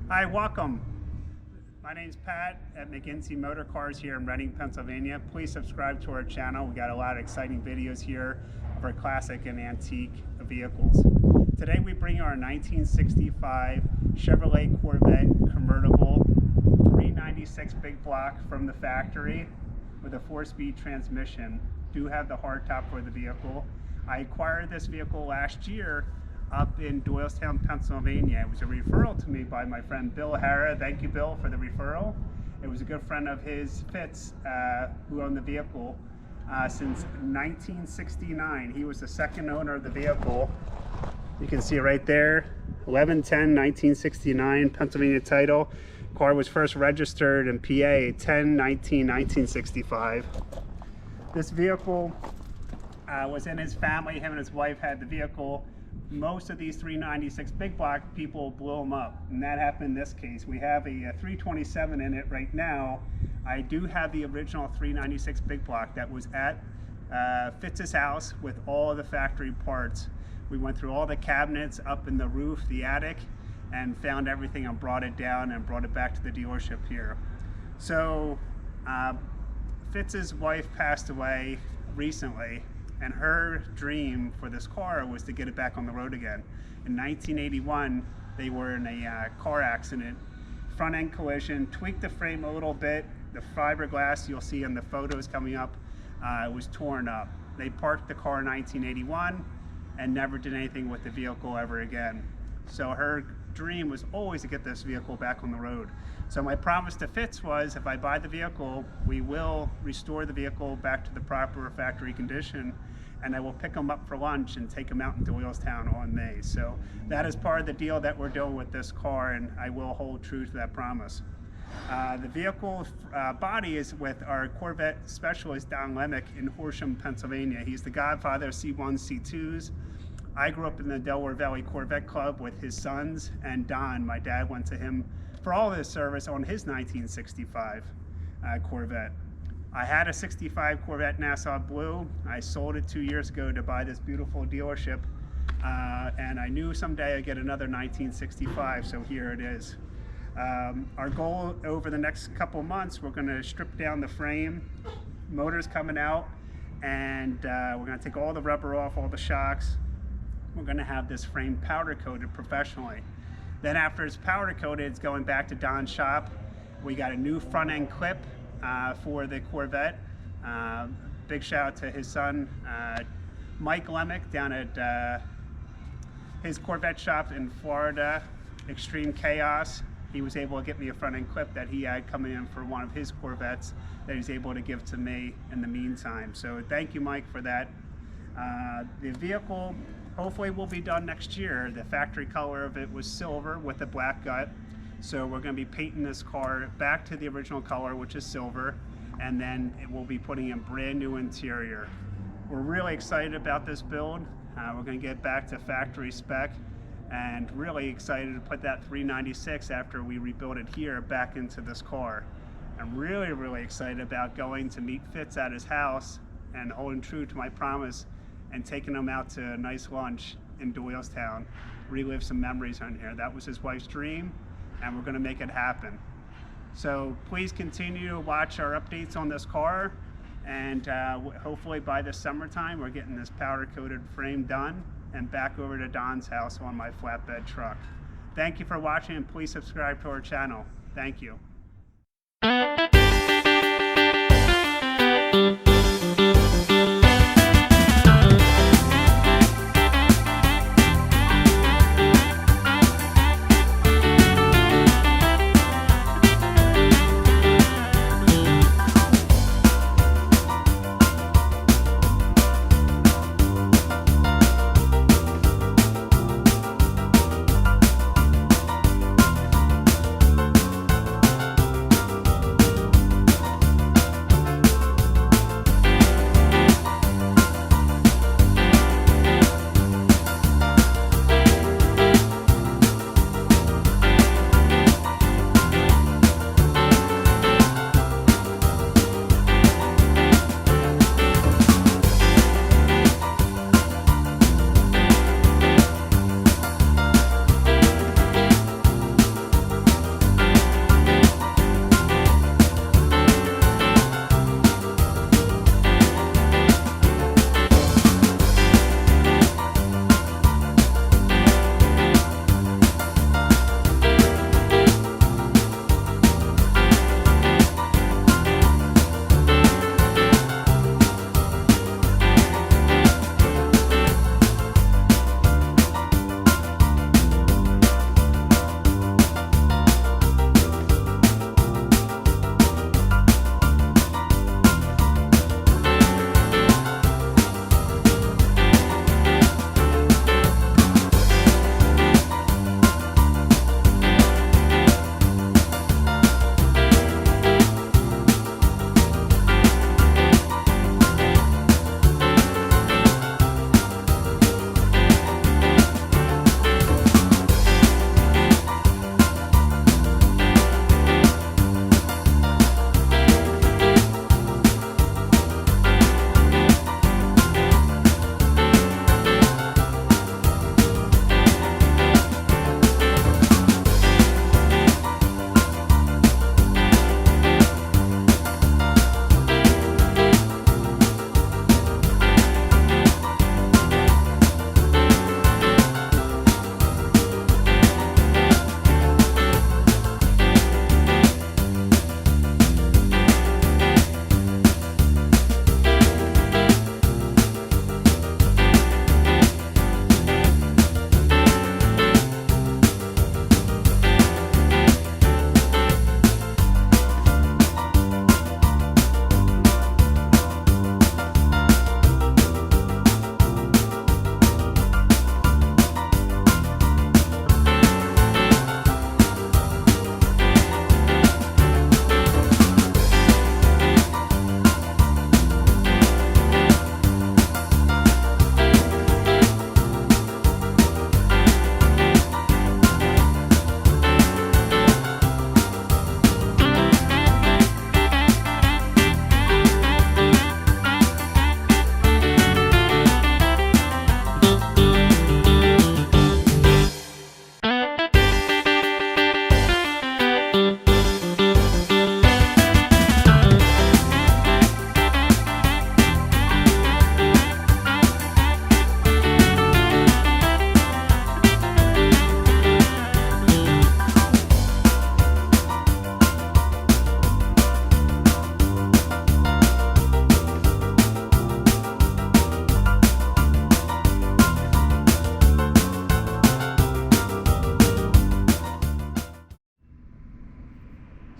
Hi, welcome. My name's Pat at McGinty Motorcars here in Reading, Pennsylvania. Please subscribe to our channel. We got a lot of exciting videos here of our classic and antique vehicles. Today we bring our 1965 Chevrolet Corvette Convertible 396 big block from the factory with a 4-speed transmission. Do have the hardtop for the vehicle. I acquired this vehicle last year up in Doylestown, Pennsylvania. It was a referral to me by my friend Bill Harra. Thank you, Bill, for the referral. It was a good friend of his, Fitz, who owned the vehicle since 1969. He was the second owner of the vehicle. You can see it right there, 11/10/1969, Pennsylvania title. Car was first registered in PA 10/19/1965. This vehicle was in his family. Him and his wife had the vehicle. Most of these 396 big block people blew them up, and that happened in this case. We have a 327 in it right now. I do have the original 396 big block that was at Fitz's house with all of the factory parts. We went through all the cabinets up in the roof, the attic, and found everything and brought it down and brought it back to the dealership here. So Fitz's wife passed away recently, and her dream for this car was to get it back on the road again. In 1981, they were in a car accident, front end collision, tweaked the frame a little bit. The fiberglass you'll see in the photos coming up was torn up. They parked the car in 1981 and never did anything with the vehicle ever again. So her dream was always to get this vehicle back on the road. So my promise to Fitz was, if I buy the vehicle, we will restore the vehicle back to the proper factory condition, and I will pick him up for lunch and take him out into Doylestown on May. So that is part of the deal that we're doing with this car, and I will hold true to that promise. The vehicle body is with our Corvette specialist, Don Lemick, in Horsham, Pennsylvania. He's the godfather of C1, C2s. I grew up in the Delaware Valley Corvette Club with his sons, and Don, my dad, went to him for all of his service on his 1965 Corvette. I had a 65 Corvette Nassau Blue. I sold it 2 years ago to buy this beautiful dealership, and I knew someday I'd get another 1965, so here it is. Our goal over the next couple months, we're going to strip down the frame, motor's coming out, and we're going to take all the rubber off, all the shocks. We're going to have this frame powder coated professionally. Then after it's powder coated, it's going back to Don's shop. We got a new front end clip for the Corvette. Big shout out to his son, Mike Lemick, down at his Corvette shop in Florida, Extreme Chaos. He was able to get me a front end clip that he had coming in for one of his Corvettes that he's able to give to me in the meantime. So thank you, Mike, for that. The vehicle hopefully will be done next year. The factory color of it was silver with a black gut. So we're going to be painting this car back to the original color, which is silver, and then it will be putting in brand new interior. We're really excited about this build. We're going to get back to factory spec, and really excited to put that 396 after we rebuild it here back into this car. I'm really excited about going to meet Fitz at his house and holding true to my promise and taking him out to a nice lunch in Doylestown, relive some memories on here. That was his wife's dream, and we're going to make it happen. So please continue to watch our updates on this car, and hopefully by the summertime we're getting this powder coated frame done and back over to Don's house on my flatbed truck. Thank you for watching, and please subscribe to our channel. Thank you.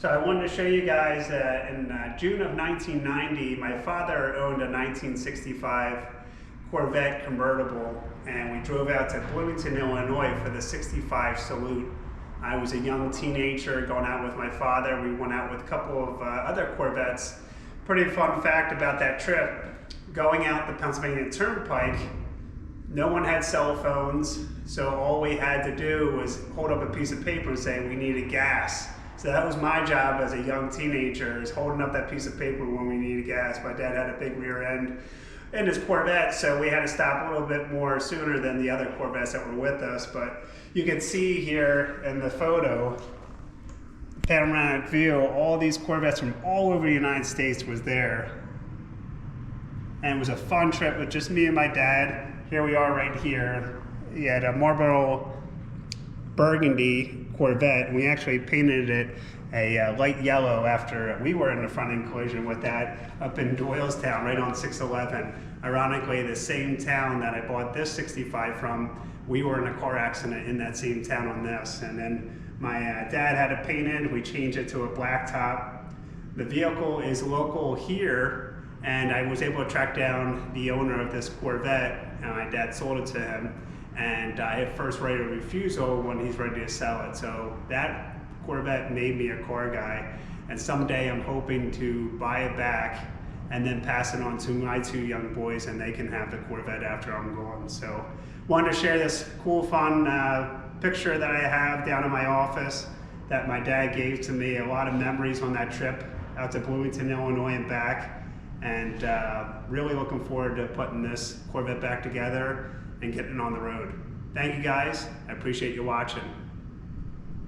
So I wanted to show you guys that in June of 1990, my father owned a 1965 Corvette Convertible, and we drove out to Bloomington, Illinois for the 65 salute. I was a young teenager going out with my father. We went out with a couple of other Corvettes. Pretty fun fact about that trip, going out the Pennsylvania Turnpike, no one had cell phones, so all we had to do was hold up a piece of paper and say we needed gas. So that was my job as a young teenager, is holding up that piece of paper when we needed gas. My dad had a big rear end in his Corvette, so we had to stop a little bit more sooner than the other Corvettes that were with us. But you can see here in the photo, panoramic view, all these Corvettes from all over the United States was there. And it was a fun trip with just me and my dad. Here we are right here. He had a Marlboro Burgundy Corvette, and we actually painted it a light yellow after we were in a front-end collision with that up in Doylestown, right on 611. Ironically, the same town that I bought this 65 from, we were in a car accident in that same town on this. And then my dad had it painted, we changed it to a black top. The vehicle is local here, and I was able to track down the owner of this Corvette, and my dad sold it to him. And I have first right of refusal when he's ready to sell it. So that Corvette made me a car guy, and someday I'm hoping to buy it back and then pass it on to my two young boys, and they can have the Corvette after I'm gone. So wanted to share this cool, fun picture that I have down in my office that my dad gave to me. A lot of memories on that trip out to Bloomington, Illinois and back, and really looking forward to putting this Corvette back together and getting on the road. Thank you guys, I appreciate you watching.